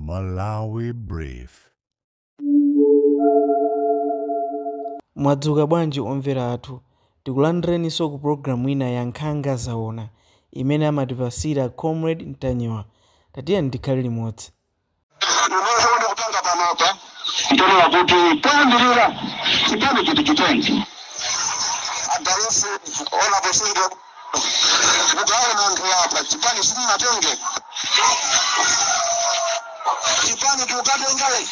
Malawi Brief. Mwadzuka bwanji omvera athu, tikulandireninso ku programu ina ya Nkhanga Zaona imene amatipasira Comrade Ntanyowa. Tatiyeni tikhale limodzi. Unozo kupanga panopa ndoni wakuti poyambirira chipani chiti chitenji adalisi ona posindo mugawe munthu apa chipani sininatenge chipani chukatengale.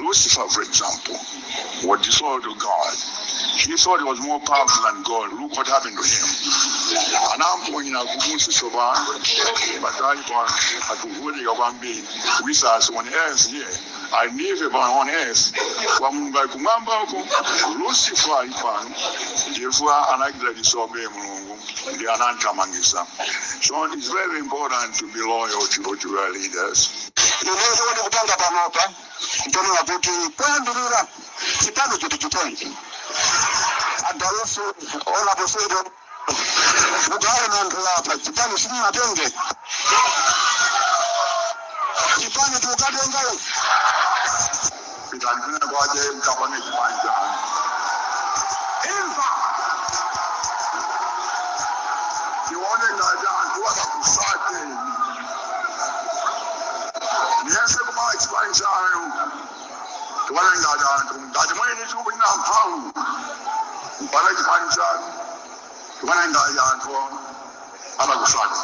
Lucifer, for example, was disowned to God. He thought he was more powerful than God. Look what happened to him. And I'm going to go with us on earth here. I live on earth. Lucifer, therefore, anakila disobey Mungu. So it's very important to be loyal to our leaders. Unozo kupanga panopa ndoni wakuti poyambirira chipani chiti chitenji adalisi ona posindo mugawe munthu apa chipani sininatenge chipani chukatengale. Pitandine kwaje mkapane kipanja. Imva Nione ngaja kuwa kusate. Niese kuma kipanja ayo. Tuwane ngaja mwenye chubu ina mpau. Mpale kipanja. Tuwane ngaja kwa ala kusate.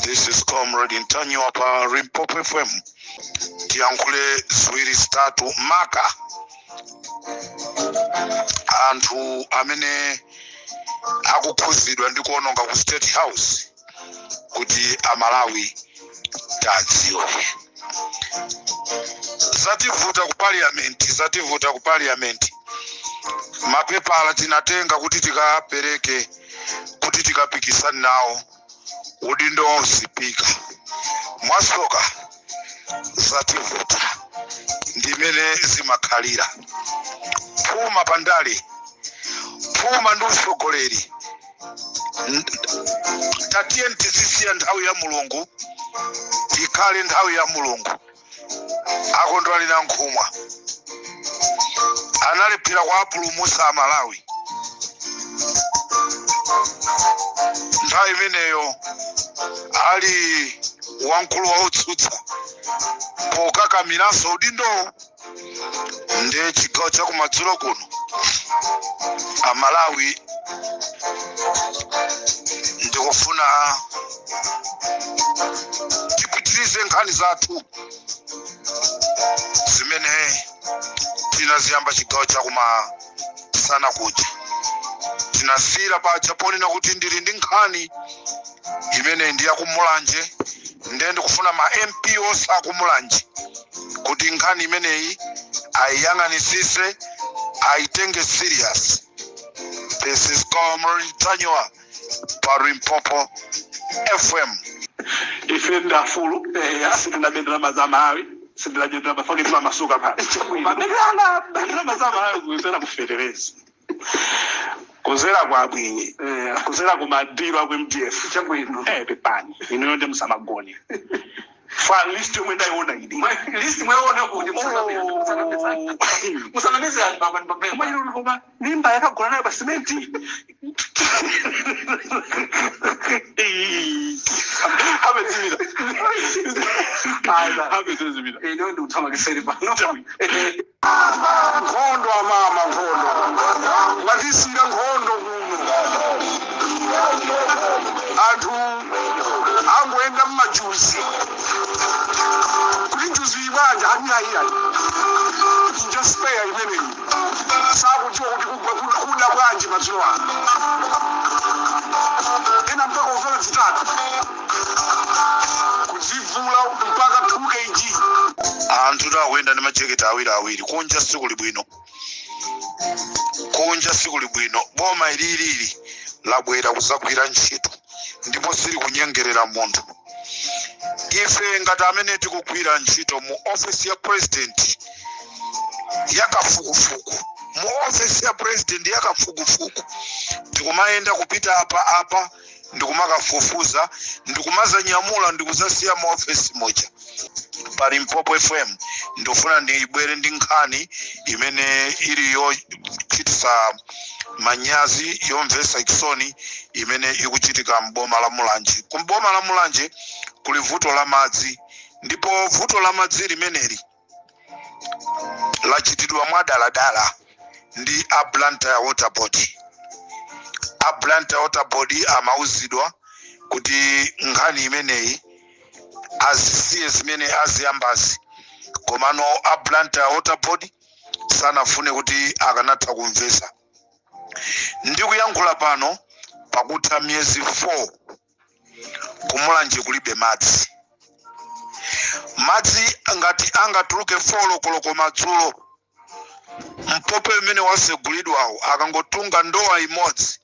This is Comrade Ntanyowa pa Limpopo FM. Tiyankule ziwiri zitatu maka. Anthu amene akukhuzidwa ndi kuononga ku State House kuti amalawi tadziwe. Zativuta ku parliament. Mapepala tinatenga kuti tikapereke kuti tikapikisana nawo udindo wa usipika. Mwasoka zativuta ndimene zimakhalira. Puma pandale, puma ndi usogoleri. Tatiyeni tizisiya nthawi ya Mulungu ikhale nthawi ya Mulungu. Akondwalira nkhumwa analephera kwa apulumusa amalawi. Nthawi imeneyo ali wamkulu wa otsutsa pokakamiranso udindo ndi chigawo chakumadzulo kuno amalawi ndikufuna tipitirize nkhani zathu zimene tinaziyamba chigawo chakumasana kuja. Tinasira paja ponena kuti ndili ndi nkhani imene ndi yakumulanje ndiye ndikufuna ma MP onse akumulanje kuti nkhani imeneyi ayiyang'anisise ayitenge serious. This is Comrade Ntanyowa pa Limpopo FM. Ife ndafulu sitinabendera mazamawi sitinabendera mafake twa masuka pale. Babelana bendera mazamawi kuzera kufedereza. Kuzera kwa bwinyi. Kuzera kumadiro kwa MDF. Chabwino. Pepani. Ino ndi musamagoni. Fa list mwenda yona idi. List mwona kuti musanamiza baba mbaba. Mwa yino ngoma nimba yakagona nayo basimenti. Habe zimira. Habe zimira. Ino ndi utama kiseri pano. Nkhondo amama nkhondo ngatisira nkhondo kuno anthu angoenda mumajuzi kuti juzi ibanja anyayira njospeya imeneyi sakudziwa kuti kuda bwanji madzulo ano ena mpaka ufana zitatu kudzivula mpaka 2 kg. Anthu tawenda ndi macheketa awiri kunja siku libwino. kunja sikuli bwino boma ilili labwera kuzagwira ntchito ndipo sili kunyengerera munthu. Ife ngati amene tikugwira ntchito mu office ya president yakafukufuku, mu office ya president yakafukufuku, tikumayenda kupita apa ndikumakafufuza ndikumazanyamula ndikuzasiya mu office moja. Pali Mpopo FM ndofuna ndibwere ndi nkhani imene iliyo chitisa manyazi yomvesa chisoni imene ikuchitika mboma la Mulanje. Kumboma la Mulanje kuli vuto la madzi, ndipo vuto la madzi limeneli lachitidwa mwadaladala ndi a Blantyre Water Board. A Blantyre Water Board amauzidwa kuti nkhani imeneyi azisiye zimene aziyambazi, komano a Blantyre Water Board sanafune kuti akanatha kumvesa. Ndikuyankhula pano pakutha miyezi 4 kumulanje kulibe madzi. Madzi ngati angatuluke 4 koloko madzulo, Mpopo imene wasegulidwawo akangotunga ndowa imodzi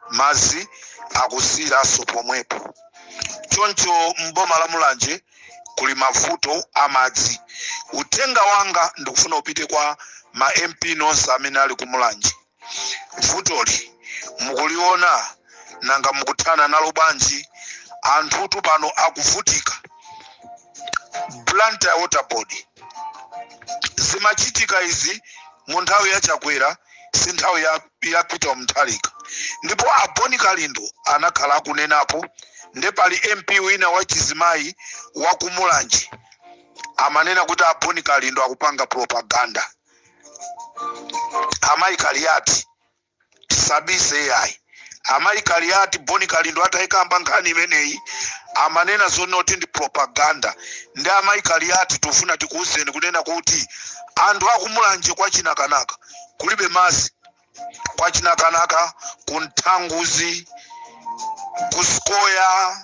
madzi akusiraso pomwepo. Choncho mboma la Mulanje kuli mavuto amadzi. Utenga wanga ndikufuna upite kwa ma MP nonse amene ali ku Mulanje. Vutoli mukuliona nanga mukuthana nalo banji, anthutu pano akuvutika. Blantyre Water Board zimachitika izi mu nthawi ya Chakwera, si nthawi ya Peter Mutharika. Ndipo Aboni Kalindo anakhala akunenapo, nde pali MP wina wa Chizimayi wa ku Mulanje amanena kuti Aboni Kalindo akupanga propaganda. Amayi Kaliati tisabise yayi. Amayi Kaliati Boni Kalindo atayikamba nkhani imeneyi amanena zonoti ndi propaganda. Ndi Amayi Kaliati tufuna tikuuzeni kunena kuti anthu akumulanje kwa chinakanaka kulibe madzi, kwa chinakanaka kunthanguzi, kuskoya,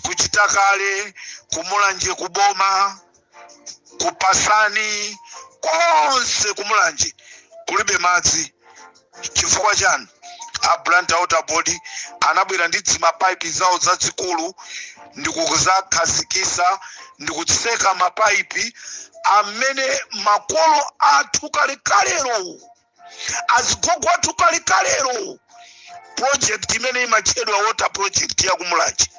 kuchitakale, kumulanje kuboma, kupasani, konse kumulanje kulibe madzi. Chifukwa chani? A Blantyre Water Board anabwera ndi zimapaipi zawo zazikulu ndikuzakhazikisa ndikutseka mapaipi amene makolo athu kalekalero, azigogo athu kalekalero. Project imene imachedwa water project ya kumulanje,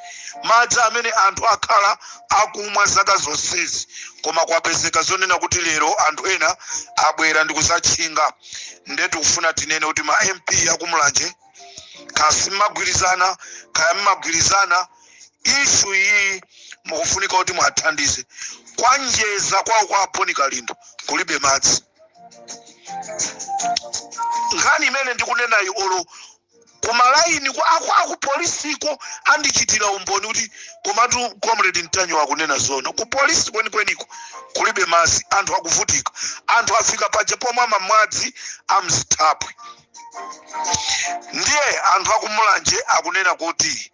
madzi amene anthu akhala akumwa zaka zonsezi, koma kwapezeka zonena kuti lero anthu ena abwera ndikuzatchinga. Ndetu kufuna tinene kuti ma MP ya kumulanje kasi mmagwirizana kaya mmagwirizana, issue iyi mukufunika kuti muathandize. Kwa njeza kwa Aboni Kalindo kulibe madzi. Nkhani imene ndikunena olo kumalaini aku polisiko andichitira umboni kuti komatu Comrade Mtanyo wakunena zona. Ku polisi kwenikweniko kulibe madzi, anthu akuvutika. Anthu afika paje pomwe madzi amzithapwe. Ndiye anthu akumulanje akunena kuti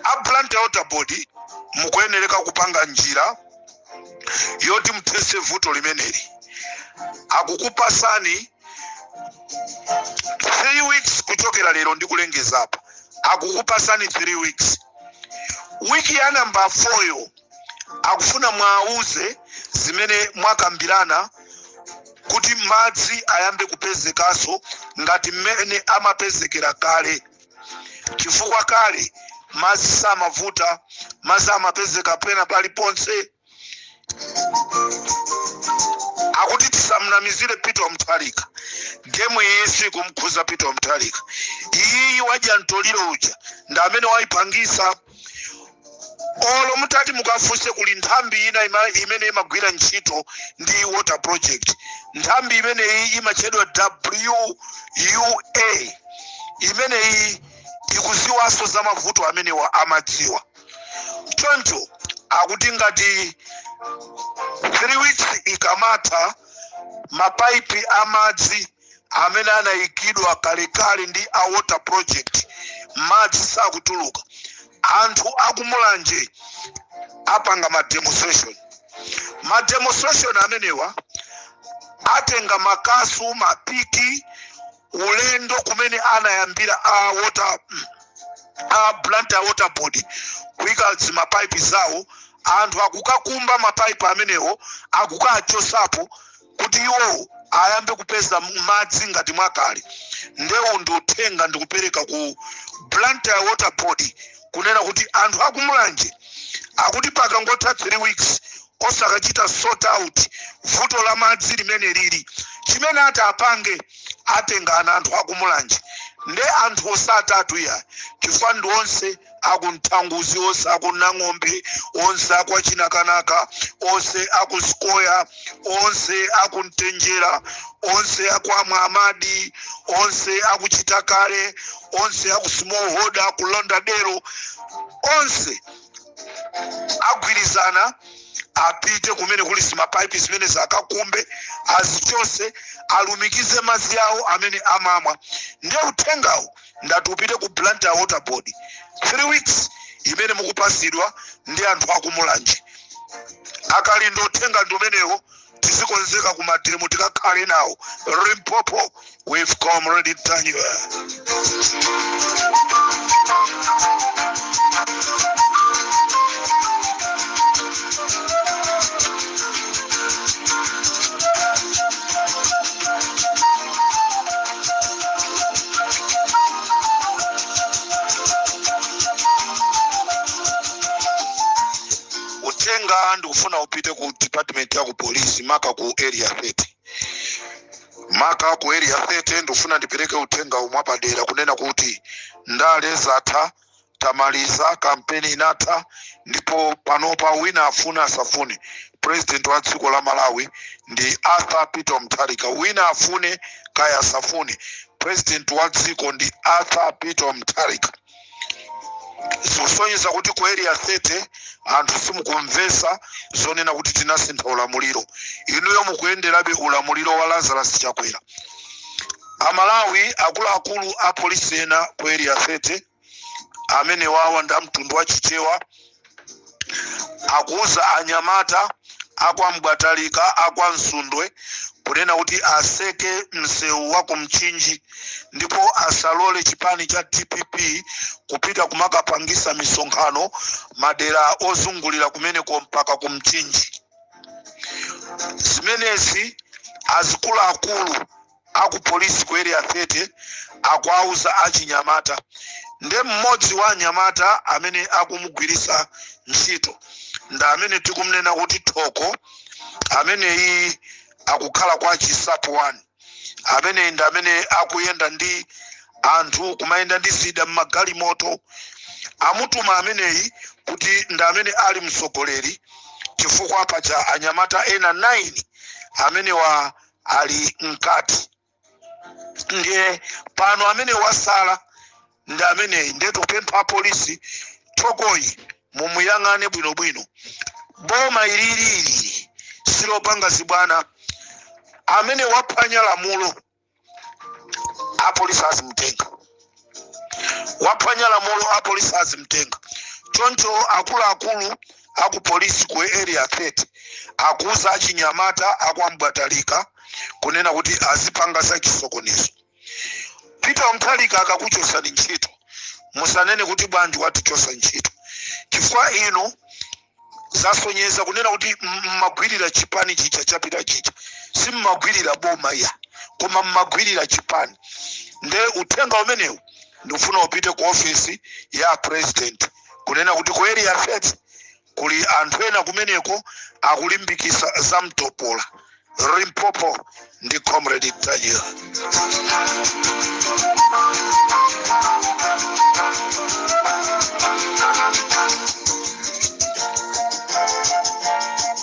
a Blantyre Water Board mukuyenereka kupanga njira yoti mthese vuto limeneli. Akukupasani 3 weeks kuchokera lero ndikulengeza apa. Akukupasani 3 weeks. Wiki ya namba 4 yo akufuna mwauze zimene mwakambirana kuti madzi ayambe kupezekaso ngati mmene amapezekera kale. Chifukwa kale madzi samavuta, madzi amapezeka pena paliponse. Akuti tisamnamizire Peter Mutharika. Game yesi kumkhuza Peter Mutharika. Iyi waja ntoliro uja nda amene waipangisa. Olo mutati mukafuse kuli nthambi ina imene imagwira ntchito ndi water project. Nthambi imene imachedwa WUA. Imene ikuziwaso za mavuto amene wa amadziwa. Choncho akuti ngati 3 weeks ikamata mapaipi amadzi amene anayikidwa kalekale ndi a water project madzi sakutuluka, anthu akumulanje apanga ma demonstration amenewa atenga makasu mapiki ulendo kumene anayambira Blantyre water board kuika zimapaipi zawo anthu akukakumba mapaipi amenewo akukachosapo kuti iwo ayambe kupeza madzi ngati mwakale. Ndewo ndothenga ndikupereka ku Blantyre water board kunena kuti anthu akumulanje akuti pakangotha 3 weeks osakachita sort out vuto la madzi limene lili chimene ati apange atengana anthu akumulanje nde anthu osatatu ya chifukwa ndi onse akunthanguzi onse akunang'ombe onse akwachinakanaka onse akusikoya onse akuntenjera onse akwamwamadi onse akuchitakale onse akusmallholder akulondadero onse agwirizana apite kumene kuli zimapaipi zimene zakakumbe azichose alumikize madzi yawo amene amamwa. Nde uthengawo ndati upite ku Blantyre water board 3 weeks imene mukupasidwa ndi anthu akumulanje. Akali ndothenga ndomenewo tizikonzeka ku madirimu tikakhale nawo. Limpopo we've come ready to turn you. Utenga ndikufuna upite ku department ya ku police maka ku area 30. Maka ku area 30 ndikufuna ndipereke utenga umwapadera kunena kuti ndale zatha tamaliza kampeni inatha ndipo panopa wina afuna asafune. President wa dziko la Malawi ndi Arthur Peter Mutharika. Wina afune kaya asafune. President wa dziko ndi Arthur Peter Mutharika. Zosonyeza kuti ku area 30 anthu simukumvesa zonena kuti tinasintha ulamuliro. Inuyo mukuyenderabe ulamuliro wa Lazarus Chakwera. Amalawi akuluakulu a polisi ena ku area 30 amene wawa nda mtundu wa Chichewa akuuza anyamata akwa Mbwatalika akwa Nsundwe kunena kuti aseke msewu wa kumchinji ndipo asalole chipani cha DPP kupita kumakapangisa misonkhano madera ozungulira kumeneko mpaka kumchinji. Zimenezi azikuluakulu aku polisi ku area 30 akwauza achinyamata. Nde mmodzi wa anyamata amene akumugwirisa ntchito nda amene tikumnena kuti Thoko amene iyi akukhala kwa Chisapo 1 amene nda amene akuyenda ndi anthu kumayenda ndi zida mmagalimoto amutuma ameneyi kuti nda amene ali msogoleri chifukwa apa cha anyamata ena 9 amene wa ali mkati. Ndiye pano amene wasala nda amene ndeto pempha polisi Thokoyi mumuyang'ane bwinobwino. Boma ilili silopanga zibwana amene waphwanya lamulo apolisi azimtenga. Waphwanya lamulo apolisi azimtenga. Choncho akuluakulu aku polisi ku area 30 akuuza achinyamata akwa Mbwatalika kunena kuti azipanga za chisokonezo. Peter Mutharika akakuchosa ntchito musanene kuti bwanji watichosa ntchito chifukwa ino zasonyeza kunena kuti mmagwirira chipani chicha chapita chicha simmagwirira boma ya koma mmagwirira chipani. Nde uthenga umenewu ndifuna upite ku office ya president kunena kuti ku area 30 kuli anthu ena kumeneko akulimbikisa za mtopola. Limpopo ndi comrade Tanya.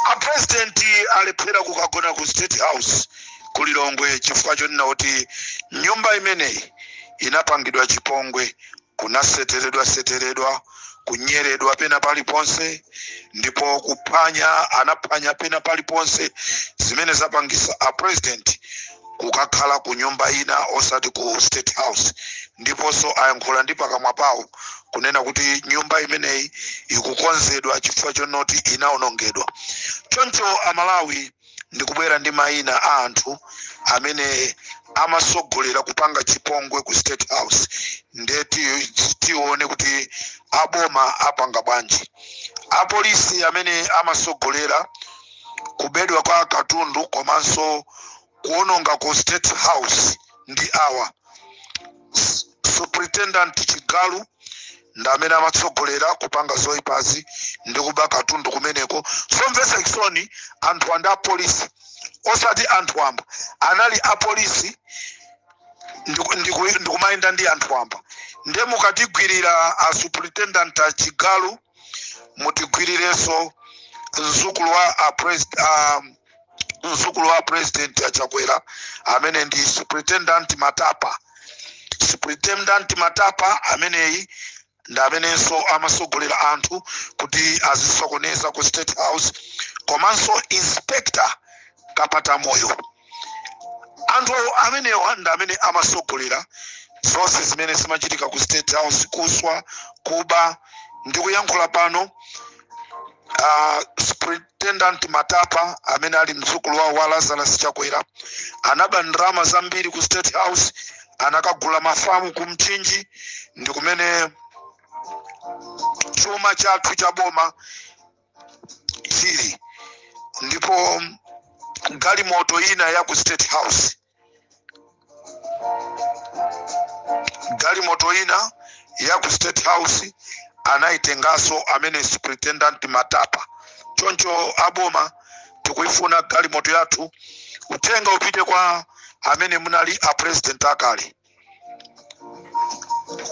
A president alephera kukagona ku State House kulilongwe chifukwa chonena kuti nyumba imeneyi inapangidwa chipongwe kunaseteredwa kunyeredwa pena paliponse ndipo kuphwanya anaphwanya pena paliponse zimene zapangisa a president kukakhala ku nyumba ina osati ku State House. Ndiponso ayankhula ndi pakamwa pawo kunena kuti nyumba imeneyi ikukonzedwa chifukwa chonoti inaonongedwa. Choncho Amalawi ndikubwera ndi mayina a anthu amene amasogolera kupanga chipongwe ku State House. Ndeti tione kuti aboma apanga bwanji. Apolisi amene amasogolera kubedwa kwa katundu komanso kuononga ku State House ndi awa: Superintendent Chigalu ndamene amatsogolera kupanga zoipazi ndi kuba katundu kumeneko. Somvesa kisoni anthu anda polisi osati anthu amba anali apolisi ndikumayenda ndi anthu amba. Nde mukatigwirira a Superintendent Chigalu mutigwirireso mzukulu wa president Achakwera amene ndi Superintendent Matapa. Superintendent Matapa ameneyi ndamenenso amasogolera anthu kuti azisokoneza ku State House, komanso Inspector Kapata Moyo. Anthu amenewa ndamene amasogolera zonse zimene zimachitika ku State House, kuswa, kuba. Ndikuyankhula pano Superintendent Matapa amene ali mzukulu wa Lazarus Chakwera anaba ndrama zambiri ku State House, anakagula mafamu ku Mchinji, ndi kumene chuma chathu cha boma chili. Ndipo galimoto ina ya ku State House, galimoto ina ya ku State House anaitengaso amene Superintendent Matapa. Choncho aboma tikuifuna galimoto yathu utenga upite kwa amene munali a president akale.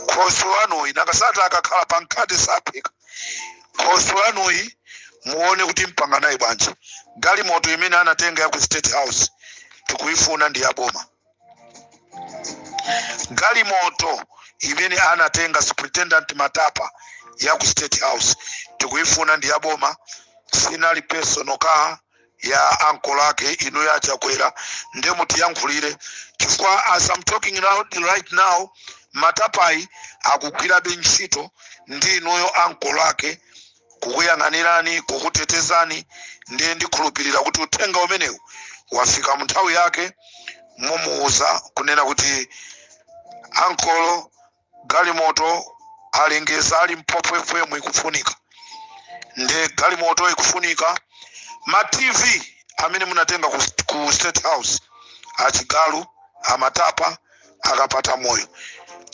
Khoswanoyi nakasata akakhala pankati sapika. Khoswanoyi muone kuti mpanga naye bwanji. Galimoto imene anatenga ya ku State House tikuifuna ndi aboma. Galimoto imene anatenga Superintendent Matapa ya ku State House tikuifuna ndi aboma. Sinali personal car ya uncle lake ino ya Chakwera. Nde mutiyankhulire chifukwa as I'm talking right now Matapai akugwira ntchito ndi inoyo uncle lake kukuyang'anirani, kukutetezani. Ndiye ndikhulupirira kuti uthenga umenewu wafika mu nthawi yake, mumuuza kunena kuti uncle galimoto alengeza ali Mpopo FM ikufunika. Nde galimoto ikufunika. Ma TV amene munatenga ku State House Achigalu, Amatapa, Akapata Moyo,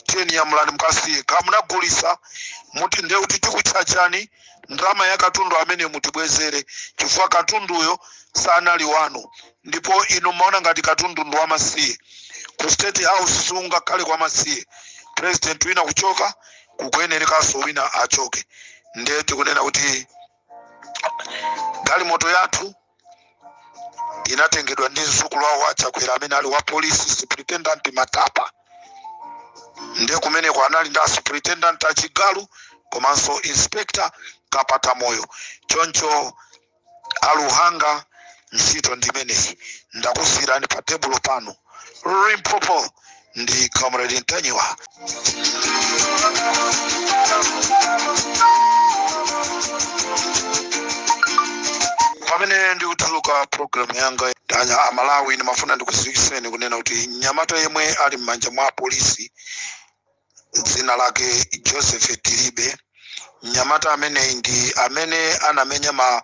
teni ya mlani mkasiye kamunagulisa muti nde kuti tikuchachani ndrama ya katundu amene mutibwezere chifukwa katunduyo sanali wano. Ndipo ino maona ngati katundu ndo wamasiye ku State House sunga kale kwa masiye. President wina kuchoka kukuyenerekaso wina achoke. Nde tikunena kuti galimoto yathu inatengedwa ndi mzukulu wa Chakwera amene ali wa polisi Superintendent Matapa. Nde kumene kwa anali nda Superintendent Chigalu komanso Inspector Kapata Moyo. Choncho aluhanga ntchito ndimeneyi ndakusirani pa tebulo pano. Limpopo ndi Comrade Ntanyiwa. Pamene ndikutuluka program yanga danya Amalawi nimafuna ndikusikiseni kunena kuti nyamata yemwe ali m'manja mwa polisi dzina lake Joseph Tiribe. Nyamata amene ndi amene anamenya ma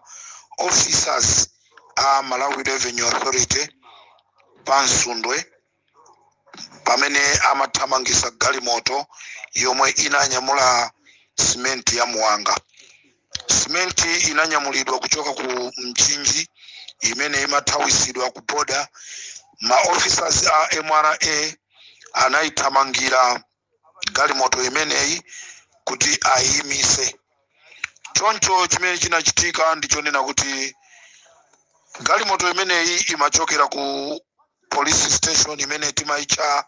officers a Malawi Revenue Authority pansundwe pamene amathamangisa galimoto yomwe inanyamula simenti ya Muwanga. Simenti inanyamulidwa kuchoka ku Mchinji imene imathawisidwa ku boda. Ma officers a MRA anaithamangira galimoto imeneyi kuti ayimise. Choncho chimene chinachitika ndichonena kuti galimoto imeneyi imachokera ku police station imene timaicha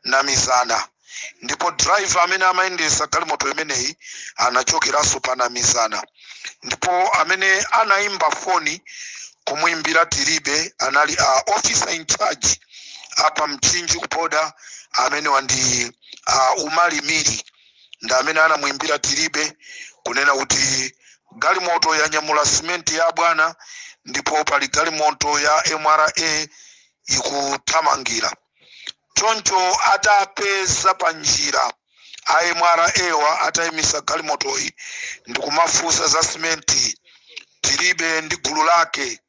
Namizana. Ndipo driver amene amayendesa galimoto imeneyi anachokeraso pa Namizana. Ndipo amene anaimba foni kumuimbira Tiribe anali officer in charge apa Mchinji kupoda amene wandi Umali Miri. Nda amene anamuimbira Tiribe kunena kuti galimoto yanyamula simenti ya bwana ndipo pali galimoto ya MRA ikuthamangira. Choncho atapeza panjira a MRA wa atayimisa galimotoyi ndikumafusa za simenti tilibe ndi gulu lake,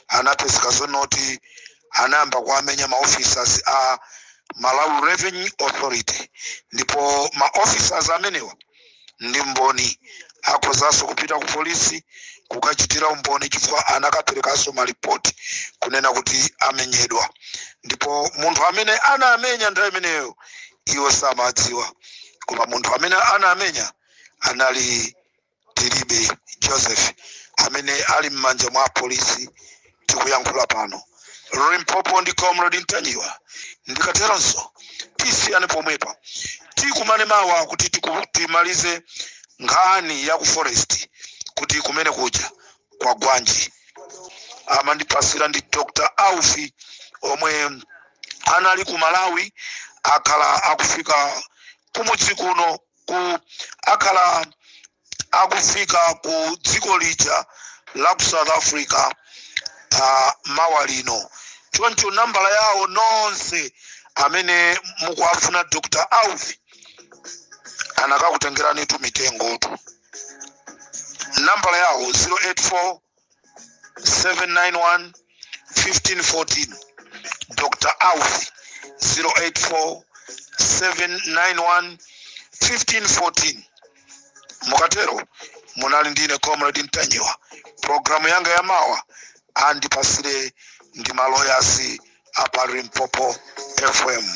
anapezeka zonoti anayamba kuamenya maofficers a Malawi Revenue Authority, ndipo maofficers amenewa ndi mboni akozaso kupita ku polisi kukachitira umboni chifukwa anakaperekaso malipoti kunena kuti amenyedwa, ndipo munthu amene anamenya nthawi imeneyo iwo samadziwa, koma munthu amene anamenya anali Tilibe Joseph amene ali m'manja mwa polisi tikuyankhula pano. Limpopo ndi Comrade Ntanyiwa ndikateronso tisiyane pomwepa tikumane mawa kuti timalize nkhani ya ku forest kuti kumene kuja kwa Gwanji. Amandipasira ndi Dr. Aufi omwe anali ku Malawi akhala akufika kumudzi kuno akhala akufika ku dziko lija la ku South Africa mawa lino. Choncho nambala yawo nonse amene mukuafuna Dr. Aufi anakakutengerani tu mitengo tu. Nambala yawo 084 791 1514 Dr. Aufi 084 791 1514. Mukatero munali ndine Comrade Ntanyiwa. Programu yanga ya mawa andipasire ndi maloyasi apa Limpopo FM.